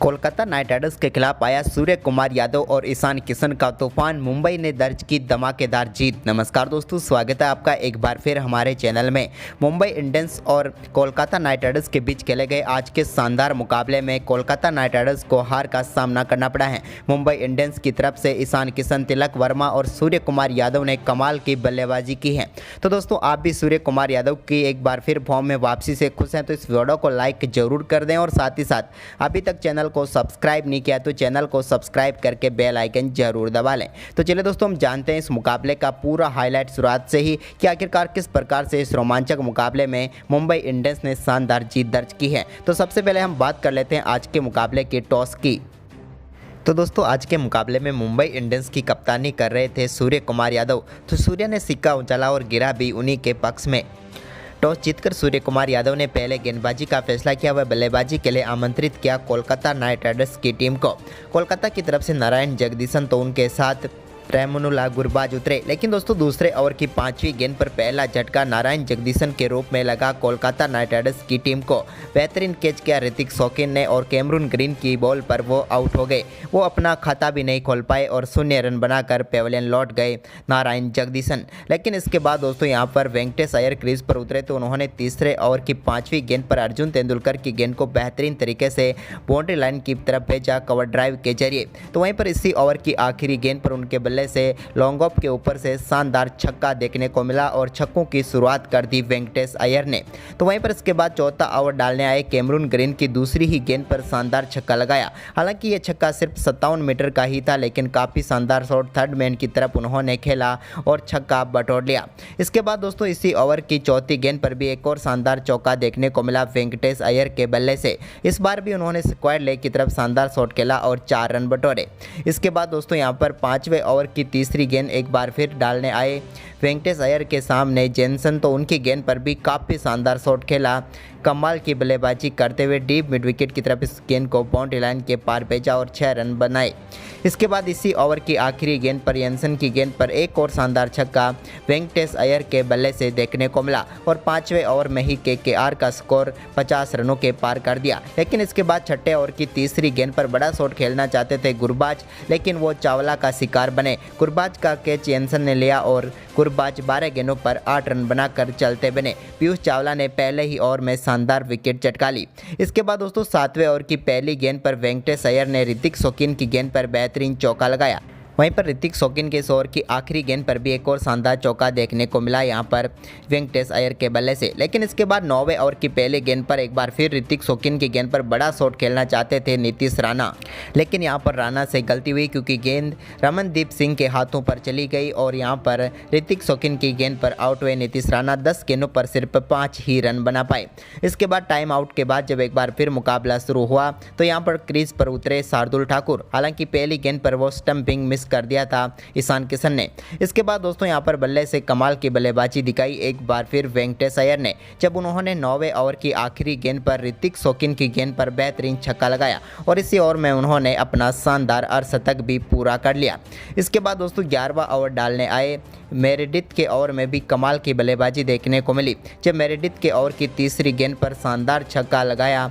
Kolkata night Riders के खिलाफ आया सूर्य कुमार यादव और ईशान किशन का तूफान। मुंबई ने दर्ज की धमाकेदार जीत। नमस्कार दोस्तों, स्वागत है आपका एक बार फिर हमारे चैनल में। मुंबई इंडियंस और कोलकाता नाइट राइडर्स के बीच खेले गए आज के शानदार मुकाबले में कोलकाता नाइट राइडर्स को हार का सामना करना पड़ा है। मुंबई इंडियंस की तरफ से ईशान किशन, तिलक वर्मा और सूर्य कुमार यादव ने कमाल की बल्लेबाजी की है। तो दोस्तों, आप भी सूर्य कुमार यादव की एक बार फिर फॉर्म में वापसी से खुश हैं तो इस वीडियो को लाइक जरूर कर दें और साथ ही साथ अभी तक चैनल को सब्सक्राइब नहीं किया तो चैनल को सब्सक्राइब करके बेल आइकन जरूर दबा लें। तो चलिए दोस्तों, हम जानते हैं इस मुकाबले का पूरा हाईलाइट शुरुआत से ही कि आखिरकार किस प्रकार से इस रोमांचक मुकाबले में मुंबई इंडियंस ने शानदार जीत दर्ज की है। तो सबसे पहले हम बात कर लेते हैं आज के मुकाबले की टॉस की। तो दोस्तों, आज के मुकाबले में मुंबई इंडियंस की कप्तानी कर रहे थे सूर्य कुमार यादव। तो सूर्य ने सिक्का उछाला और गिरा भी उन्हीं के पक्ष में। टॉस जीतकर सूर्य कुमार यादव ने पहले गेंदबाजी का फैसला किया व बल्लेबाजी के लिए आमंत्रित किया कोलकाता नाइट राइडर्स की टीम को। कोलकाता की तरफ से नारायण जगदीशन तो उनके साथ रेमुनुला गुरबाज उतरे, लेकिन दोस्तों दूसरे ओवर की 5वीं गेंद पर पहला झटका नारायण जगदीशन के रूप में लगा कोलकाता नाइट राइडर्स की टीम को। बेहतरीन कैच किया ऋतिक शौकीन ने और कैमरून ग्रीन की बॉल पर वो आउट हो गए। वो अपना खाता भी नहीं खोल पाए और 0 रन बनाकर पेविलियन लौट गए नारायण जगदीशन। लेकिन इसके बाद दोस्तों यहाँ पर वेंकटेश अय्यर क्रीज पर उतरे तो उन्होंने तीसरे ओवर की 5वीं गेंद पर अर्जुन तेंदुलकर की गेंद को बेहतरीन तरीके से बाउंड्री लाइन की तरफ भेजा कवर ड्राइव के जरिए। तो वहीं पर इसी ओवर की आखिरी गेंद पर उनके बल्ले से लॉन्ग ऑफ के ऊपर से शानदार छक्का देखने को मिला और छक्कों की शुरुआत कर दी वेंकटेश अय्यर ने। तो वहीं पर इसके बाद चौथा ओवर डालने आए कैमरून ग्रीन की दूसरी ही गेंद पर शानदार छक्का लगाया। हालांकि ये छक्का सिर्फ 57 मीटर का ही था, लेकिन काफ़ी शानदार शॉट थर्ड मैन की तरफ उन्होंने खेला और छक्का बटोर लिया। इसके बाद दोस्तों इसी ओवर की चौथी गेंद पर भी एक और शानदार चौका देखने को मिला वेंकटेश अय्यर के बल्ले से। इस बार भी उन्होंने स्क्वायर लेग की तरफ शानदार शॉट खेला और 4 रन बटोरे। इसके बाद दोस्तों यहाँ पर 5वें ओवर की तीसरी गेंद एक बार फिर डालने आए वेंकटेश अय्यर के सामने जेनसन, तो उनकी गेंद पर भी काफ़ी शानदार शॉट खेला। कमाल की बल्लेबाजी करते हुए डीप मिड विकेट की तरफ इस गेंद को बाउंड्री लाइन के पार भेजा और 6 रन बनाए। इसके बाद इसी ओवर की आखिरी गेंद पर जेनसन की गेंद पर एक और शानदार छक्का वेंकटेश अय्यर के बल्ले से देखने को मिला और 5वें ओवर में ही केकेआर का स्कोर 50 रनों के पार कर दिया। लेकिन इसके बाद छठे ओवर की तीसरी गेंद पर बड़ा शॉट खेलना चाहते थे गुरबाज, लेकिन वो चावला का शिकार बने। गुरबाज का कैच जेनसन ने लिया और गुरबाज 12 गेंदों पर 8 रन बनाकर चलते बने। पीयूष चावला ने पहले ही ओवर में शानदार विकेट चटका ली। इसके बाद दोस्तों 7वें ओवर की पहली गेंद पर वेंकटेश अय्यर ने ऋतिक शौकीन की गेंद पर बेहतरीन चौका लगाया। वहीं पर ऋतिक शौकीन के इस ओवर की आखिरी गेंद पर भी एक और शानदार चौका देखने को मिला यहाँ पर वेंकटेश अय्यर के बल्ले से। लेकिन इसके बाद 9वें ओवर की पहली गेंद पर एक बार फिर ऋतिक शौकीन की गेंद पर बड़ा शॉट खेलना चाहते थे नीतीश राणा, लेकिन यहाँ पर राणा से गलती हुई क्योंकि गेंद रमनदीप सिंह के हाथों पर चली गई और यहाँ पर ऋतिक शौकीन की गेंद पर आउट हुए नीतीश राणा। 10 गेंदों पर सिर्फ 5 ही रन बना पाए। इसके बाद टाइम आउट के बाद जब एक बार फिर मुकाबला शुरू हुआ तो यहाँ पर क्रीज पर उतरे शार्दुल ठाकुर। हालांकि पहली गेंद पर वो स्टंपिंग मिस कर दिया था ईशान किशन ने। इसके बाद दोस्तों यहाँ पर बल्ले से कमाल की बल्लेबाजी दिखाई एक बार फिर वेंकटेश अय्यर ने, जब उन्होंने 9वें ओवर की आखिरी गेंद पर ऋतिक शौकीन की गेंद पर बेहतरीन छक्का लगाया और इसी ओवर में उन्होंने अपना शानदार अर्धशतक भी पूरा कर लिया। इसके बाद दोस्तों 11वां ओवर डालने आए मेरेडिथ के ओवर में भी कमाल की बल्लेबाजी देखने को मिली, जब मेरेडिथ के ओवर की तीसरी गेंद पर शानदार छक्का लगाया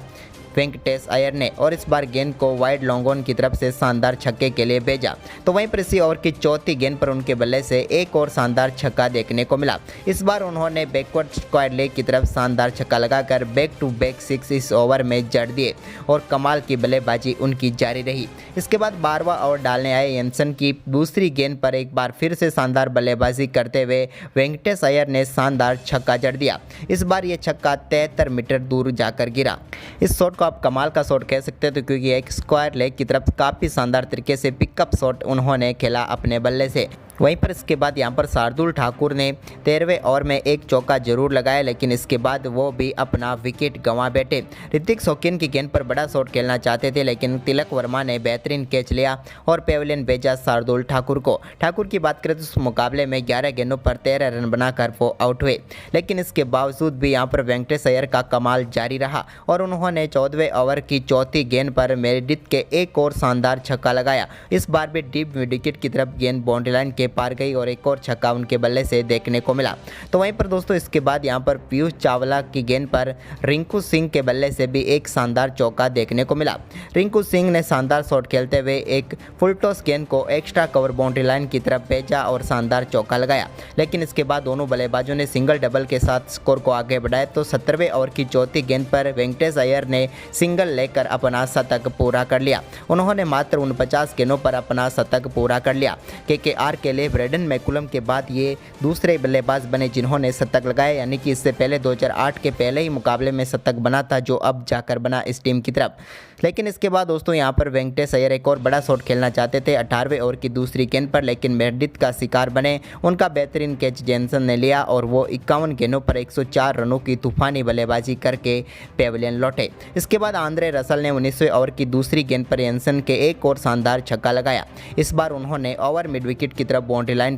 वेंकटेश अय्यर ने और इस बार गेंद को वाइड लॉन्ग ऑन की तरफ से शानदार छक्के के लिए भेजा। तो वहीं पर इसी ओवर की चौथी गेंद पर उनके बल्ले से एक और शानदार छक्का देखने को मिला। इस बार उन्होंने बैकवर्ड स्क्वायर लेग की तरफ शानदार छक्का लगाकर बैक टू बैक 6 इस ओवर में जड़ दिए और कमाल की बल्लेबाजी उनकी जारी रही। इसके बाद 12वां ओवर डालने आए जेनसन की दूसरी गेंद पर एक बार फिर से शानदार बल्लेबाजी करते हुए वेंकटेश अय्यर ने शानदार छक्का जड़ दिया। इस बार ये छक्का 73 मीटर दूर जाकर गिरा। इस शॉट को आप कमाल का शॉट कह सकते हो क्योंकि एक स्क्वायर लेग की तरफ काफ़ी शानदार तरीके से पिकअप शॉट उन्होंने खेला अपने बल्ले से। वहीं पर इसके बाद यहाँ पर शार्दुल ठाकुर ने 13वें ओवर में एक चौका जरूर लगाया, लेकिन इसके बाद वो भी अपना विकेट गंवा बैठे। ऋतिक शौकीन की गेंद पर बड़ा शॉट खेलना चाहते थे, लेकिन तिलक वर्मा ने बेहतरीन कैच लिया और पेविलियन भेजा शार्दुल ठाकुर को। ठाकुर की बात करें तो इस मुकाबले में 11 गेंदों पर 13 रन बनाकर वो आउट हुए, लेकिन इसके बावजूद भी यहाँ पर वेंकटेश अय्यर का कमाल जारी रहा और उन्होंने 14वें ओवर की चौथी गेंद पर मेरेडिथ के एक और शानदार छक्का लगाया। इस बार भी डीप विकेट की तरफ गेंद बाउंड्री लाइन के पार गई और एक और छक्का उनके बल्ले से देखने को मिला। तो वहीं पर दोस्तों इसके बाद यहां पर पीयूष चावला की गेंद पर रिंकू सिंह के बल्ले से भी एक शानदार चौका देखने को मिला। रिंकू सिंह ने शानदार शॉट खेलते हुए एक फुल टॉस गेंद को एक्स्ट्रा कवर बाउंड्री लाइन की तरफ भेजा और शानदार चौका लगाया। लेकिन इसके बाद दोनों बल्लेबाजों ने सिंगल डबल के साथ स्कोर को आगे बढ़ाया। तो 17वें ओवर की चौथी गेंद पर वेंकटेश अय्यर ने सिंगल लेकर अपना शतक पूरा कर लिया। उन्होंने मात्र 49 गेंदों पर अपना शतक पूरा कर लिया। केकेआर के लिए ब्रेडन मैकुलम के बाद ये दूसरे बल्लेबाज बने जिन्होंने शतक लगाया, यानी कि इससे पहले 2008 के पहले ही मुकाबले में शतक बना था, जो अब जाकर बना इस टीम की तरफ। लेकिन इसके बाद दोस्तों यहाँ पर वेंकटेश अय्यर एक और बड़ा शॉट खेलना चाहते थे 18वें ओवर की दूसरी गेंद पर, लेकिन मेहरदीत का शिकार बने। उनका बेहतरीन कैच जेनसन ने लिया और वो 51 गेंदों पर 104 रनों की तूफानी बल्लेबाजी करके पेविलियन लौटे। इसके बाद आंद्रे रसल ने 19वें ओवर की दूसरी गेंद पर जेनसन के एक और शानदार छक्का लगाया। इस बार उन्होंने ओवर मिड विकेट की तरफ बाउंड्री लाइन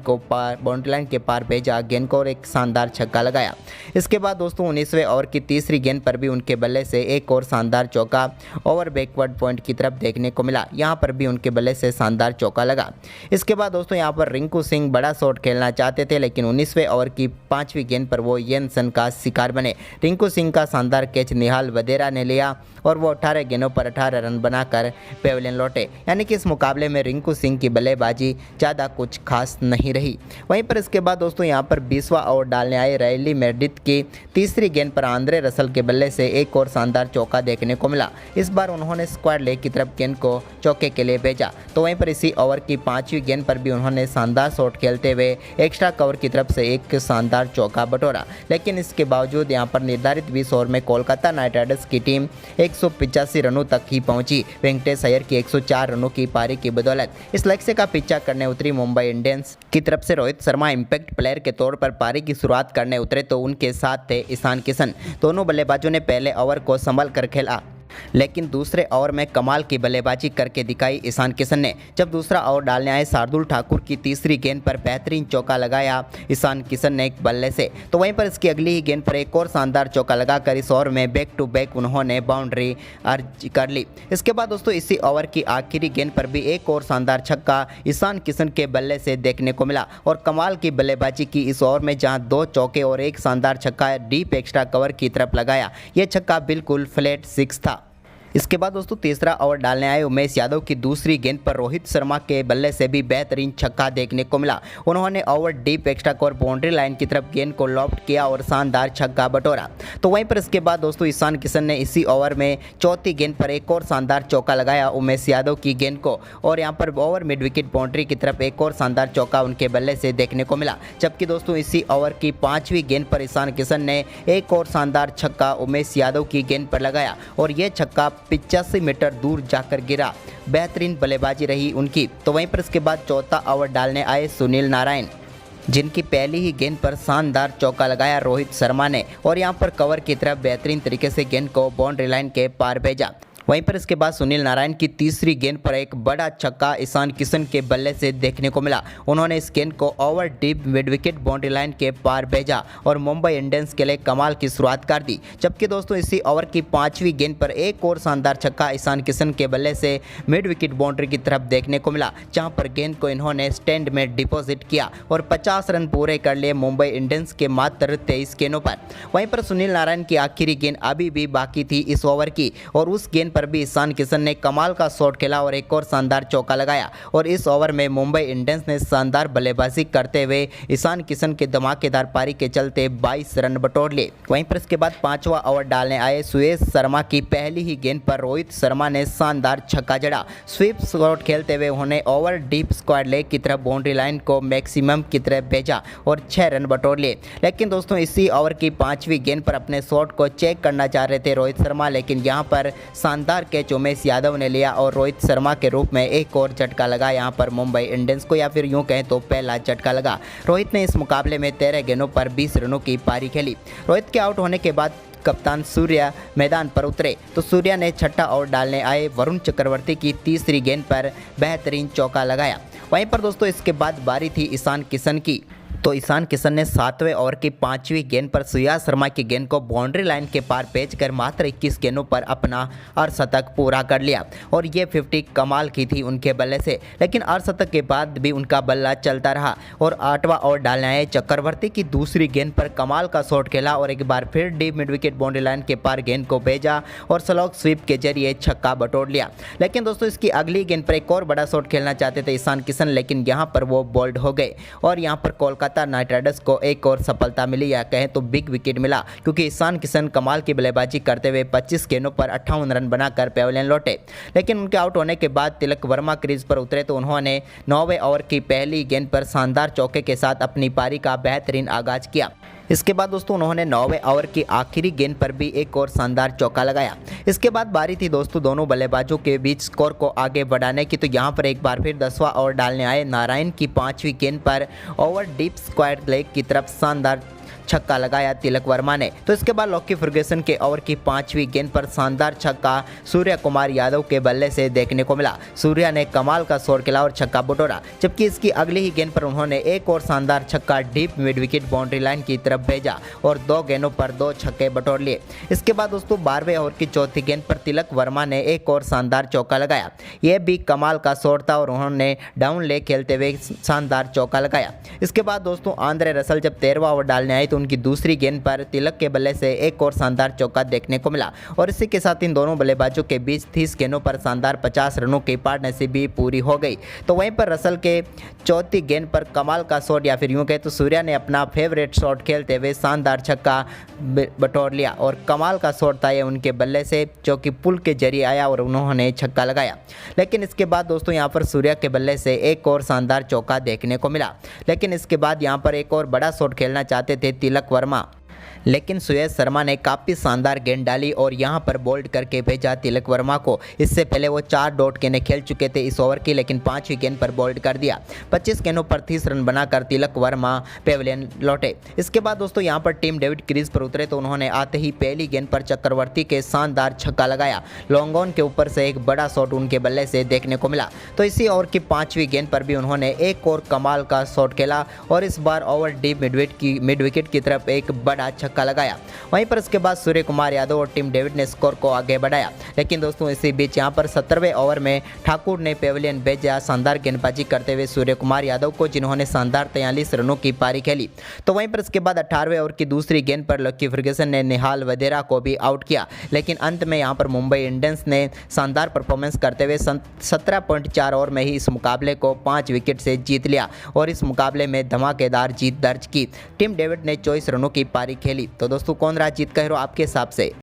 के पार भेजा गेंद को और एक शानदार छक्का लगाया। इसके बाद दोस्तों 19वें ओवर की तीसरी गेंद पर भी उनके बल्ले से एक और शानदार चौका ओवर बैकवर्ड पॉइंट की तरफ देखने को मिला। यहाँ पर भी उनके बल्ले से शानदार चौका लगा। इसके बाद दोस्तों यहाँ पर रिंकू सिंह बड़ा शॉट खेलना चाहते थे, लेकिन 19वें ओवर की 5वीं गेंद पर वो जेनसन का शिकार बने। रिंकू सिंह का शानदार कैच निहाल वधेरा ने लिया और वो 18 गेंदों पर 18 रन बनाकर पेविलियन लौटे। यानी कि इस मुकाबले में रिंकू सिंह की बल्लेबाजी ज़्यादा कुछ खास नहीं रही। वहीं पर इसके बाद दोस्तों यहाँ पर 20वां ओवर डालने आए रायली मेहरदीत की तीसरी गेंद पर आंद्रे रसल के बल्ले से एक और शानदार चौका देखने को मिला। इस बार उन्होंने स्क्वायर लेग की तरफ गेंद को चौके के लिए भेजा। तो वहीं पर इसी ओवर की 5वीं गेंद पर भी उन्होंने शानदार शॉट खेलते हुए एक्स्ट्रा कवर की तरफ से एक शानदार चौका बटोरा। लेकिन इसके बावजूद यहाँ पर निर्धारित 20 ओवर में कोलकाता नाइट राइडर्स की टीम 185 रनों तक ही पहुंची। वेंकटेश अय्यर की 104 रनों की पारी की बदौलत इस लक्ष्य का पीछा करने उतरी मुंबई इंडियंस की तरफ से रोहित शर्मा इंपैक्ट प्लेयर के तौर पर पारी की शुरुआत करने उतरे, तो उनके साथ थे ईशान किशन। दोनों बल्लेबाजों ने पहले ओवर को संभल कर खेला, लेकिन दूसरे ओवर में कमाल की बल्लेबाजी करके दिखाई ईशान किशन ने। जब दूसरा ओवर डालने आए शार्दुल ठाकुर की तीसरी गेंद पर बेहतरीन चौका लगाया ईशान किशन ने एक बल्ले से। तो वहीं पर इसकी अगली ही गेंद पर एक और शानदार चौका लगाकर इस ओवर में बैक टू बैक उन्होंने बाउंड्री अर्ज कर ली। इसके बाद दोस्तों इसी ओवर की आखिरी गेंद पर भी एक और शानदार छक्का ईशान किशन के बल्ले से देखने को मिला और कमाल की बल्लेबाजी की इस ओवर में, जहां 2 चौके और एक शानदार छक्का डीप एक्स्ट्रा कवर की तरफ लगाया। यह छक्का बिल्कुल फ्लैट 6 था। इसके बाद दोस्तों तीसरा ओवर डालने आए उमेश यादव की दूसरी गेंद पर रोहित शर्मा के बल्ले से भी बेहतरीन छक्का देखने को मिला। उन्होंने over deep extra cover boundary line की तरफ गेंद को लॉफ्ट किया और शानदार छक्का बटोरा। तो वहीं पर इसके बाद दोस्तों ईशान किशन ने इसी ओवर में चौथी गेंद पर एक और शानदार चौका लगाया उमेश यादव की गेंद को, और यहाँ पर ओवर मिड विकेट बाउंड्री की तरफ एक और शानदार चौका उनके बल्ले से देखने को मिला। जबकि दोस्तों इसी ओवर की 5वीं गेंद पर ईशान किशन ने एक और शानदार छक्का उमेश यादव की गेंद पर लगाया और यह छक्का 85 मीटर दूर जाकर गिरा। बेहतरीन बल्लेबाजी रही उनकी। तो वहीं पर इसके बाद चौथा ओवर डालने आए सुनील नारायण, जिनकी पहली ही गेंद पर शानदार चौका लगाया रोहित शर्मा ने और यहां पर कवर की तरफ बेहतरीन तरीके से गेंद को बाउंड्री लाइन के पार भेजा। वहीं पर इसके बाद सुनील नारायण की तीसरी गेंद पर एक बड़ा छक्का ईशान किशन के बल्ले से देखने को मिला। उन्होंने इस गेंद को over deep mid wicket boundary line के पार भेजा और मुंबई इंडियंस के लिए कमाल की शुरुआत कर दी। जबकि दोस्तों इसी ओवर की 5वीं गेंद पर एक और शानदार छक्का ईशान किशन के बल्ले से मिड विकेट बाउंड्री की तरफ देखने को मिला, जहां पर गेंद को इन्होंने स्टैंड में डिपॉजिट किया और 50 रन पूरे कर लिए मुंबई इंडियंस के मात्र 23 गेंदों पर। वहीं पर सुनील नारायण की आखिरी गेंद अभी भी बाकी थी इस ओवर की और उस गेंद पर भी ईशान किशन ने कमाल का शॉट खेला और एक और शानदार चौका लगाया और इस ओवर में मुंबई इंडियंस ने शानदार बल्लेबाजी करते हुए ईशान किशन के धमाकेदार पारी के चलते 22 रन बटोर लिए। वहीं पर इसके बाद 5वां ओवर डालने आए सुयश शर्मा की पहली ही गेंद पर रोहित शर्मा ने शानदार छक्का जड़ा। स्वीप शॉट खेलते हुए उन्होंने ओवर डीप स्क्वायर लेग की तरफ बाउंड्री लाइन को मैक्सिमम की तरफ भेजा और 6 रन बटोर लिए। लेकिन दोस्तों इसी ओवर की 5वीं गेंद पर अपने शॉट को चेक करना चाह रहे थे रोहित शर्मा, लेकिन यहां पर शानदार कैच उमेश यादव ने लिया और रोहित शर्मा के रूप में एक और झटका लगा यहां पर मुंबई इंडियंस को, या फिर यूं कहें तो पहला झटका लगा। रोहित ने इस मुकाबले में 13 गेंदों पर 20 रनों की पारी खेली। रोहित के आउट होने के बाद कप्तान सूर्या मैदान पर उतरे तो सूर्या ने छठा ओवर डालने आए वरुण चक्रवर्ती की तीसरी गेंद पर बेहतरीन चौका लगाया। वहीं पर दोस्तों इसके बाद बारी थी ईशान किशन की। तो ईशान किशन ने 7वें ओवर की 5वीं गेंद पर सुयाश शर्मा की गेंद को बाउंड्री लाइन के पार भेजकर मात्र 21 गेंदों पर अपना अर्धशतक पूरा कर लिया और ये 50 कमाल की थी उनके बल्ले से। लेकिन अर्धशतक के बाद भी उनका बल्ला चलता रहा और 8वां ओवर डालने आए चक्रवर्ती की दूसरी गेंद पर कमाल का शॉट खेला और एक बार फिर deep mid wicket boundary line के पार गेंद को भेजा और स्लॉग स्वीप के जरिए छक्का बटोर लिया। लेकिन दोस्तों इसकी अगली गेंद पर एक और बड़ा शॉट खेलना चाहते थे ईशान किशन, लेकिन यहाँ पर वो बोल्ड हो गए और यहाँ पर कोलकाता नाइट राइडर्स को एक और सफलता मिली या कहें तो बिग विकेट मिला, क्योंकि ईशान किशन कमाल की बल्लेबाजी करते हुए 25 गेंदों पर 58 रन बनाकर पेविलियन लौटे। लेकिन उनके आउट होने के बाद तिलक वर्मा क्रीज पर उतरे तो उन्होंने 9वें ओवर की पहली गेंद पर शानदार चौके के साथ अपनी पारी का बेहतरीन आगाज किया। इसके बाद दोस्तों उन्होंने 9वें ओवर की आखिरी गेंद पर भी एक और शानदार चौका लगाया। इसके बाद बारी थी दोस्तों दोनों बल्लेबाजों के बीच स्कोर को आगे बढ़ाने की, तो यहाँ पर एक बार फिर 10वां ओवर डालने आए नारायण की 5वीं गेंद पर ओवर डीप स्क्वायर लेग की तरफ शानदार छक्का लगाया तिलक वर्मा ने। तो इसके बाद लॉकी फर्ग्यूसन के ओवर की 5वीं गेंद पर शानदार छक्का सूर्य कुमार यादव के बल्ले से देखने को मिला। सूर्या ने कमाल का शॉट खेला और छक्का बटोरा, जबकि इसकी अगली ही गेंद पर उन्होंने एक और शानदार छक्का deep mid wicket boundary line की तरफ भेजा और 2 गेंदों पर 2 छक्के बटोर लिए। इसके बाद दोस्तों 12वें ओवर की चौथी गेंद पर तिलक वर्मा ने एक और शानदार चौका लगाया। यह भी कमाल का शॉट था और उन्होंने डाउन ले खेलते हुए शानदार चौका लगाया। इसके बाद दोस्तों आंद्रे रसल जब 13वां ओवर डालने आए तो उनकी दूसरी गेंद पर तिलक के बल्ले से एक और शानदार चौका देखने को मिला और इसी के साथ इन दोनों बल्लेबाजों के बीच 30 गेंदों पर शानदार 50 रनों की पार्टनरशिप भी पूरी हो गई। तो वहीं पर रसल के चौथी गेंद पर कमाल का शॉट या फिर यूं कहें तो सूर्या ने अपना फेवरेट शॉट खेलते हुए शानदार छक्का बटोर लिया और कमाल का शॉट था ये उनके बल्ले से, जो कि पुल के जरिए आया और उन्होंने छक्का लगाया। लेकिन इसके बाद दोस्तों यहाँ पर सूर्या के बल्ले से एक और शानदार चौका देखने को मिला। लेकिन इसके बाद यहाँ पर एक और बड़ा शॉट खेलना चाहते थे तिलक वर्मा, लेकिन सुयश शर्मा ने काफ़ी शानदार गेंद डाली और यहां पर बोल्ड करके भेजा तिलक वर्मा को। इससे पहले वो 4 डॉट गेंदें खेल चुके थे इस ओवर की, लेकिन 5वीं गेंद पर बोल्ड कर दिया। 25 गेंदों पर 30 रन बनाकर तिलक वर्मा पेविलियन लौटे। इसके बाद दोस्तों यहां पर टीम डेविड क्रीज पर उतरे तो उन्होंने आते ही पहली गेंद पर चक्रवर्ती के शानदार छक्का लगाया। लॉन्ग ऑन के ऊपर से एक बड़ा शॉट उनके बल्ले से देखने को मिला। तो इसी ओवर की 5वीं गेंद पर भी उन्होंने एक और कमाल का शॉट खेला और इस बार ओवर डीप मिड विकेट की तरफ एक बड़ा छक्का लगाया। वहीं पर इसके बाद सूर्य कुमार यादव और टीम डेविड ने स्कोर को आगे बढ़ाया। लेकिन दोस्तों इसी बीच यहां पर 17वें ओवर में ठाकुर ने पेविलियन भेजा शानदार गेंदबाजी करते हुए सूर्य कुमार यादव को, जिन्होंने शानदार 43 रनों की पारी खेली। तो वहीं पर इसके बाद 18वें ओवर की दूसरी गेंद पर लकी फर्ग्यूसन ने निहाल वधेरा को भी आउट किया। लेकिन अंत में यहां पर मुंबई इंडियंस ने शानदार परफॉर्मेंस करते हुए 17.4 ओवर में ही इस मुकाबले को 5 विकेट से जीत लिया और इस मुकाबले में धमाकेदार जीत दर्ज की। टीम डेविड ने 24 रनों की पारी खेली। तो दोस्तों कौन रहा जीत का हीरो आपके हिसाब से?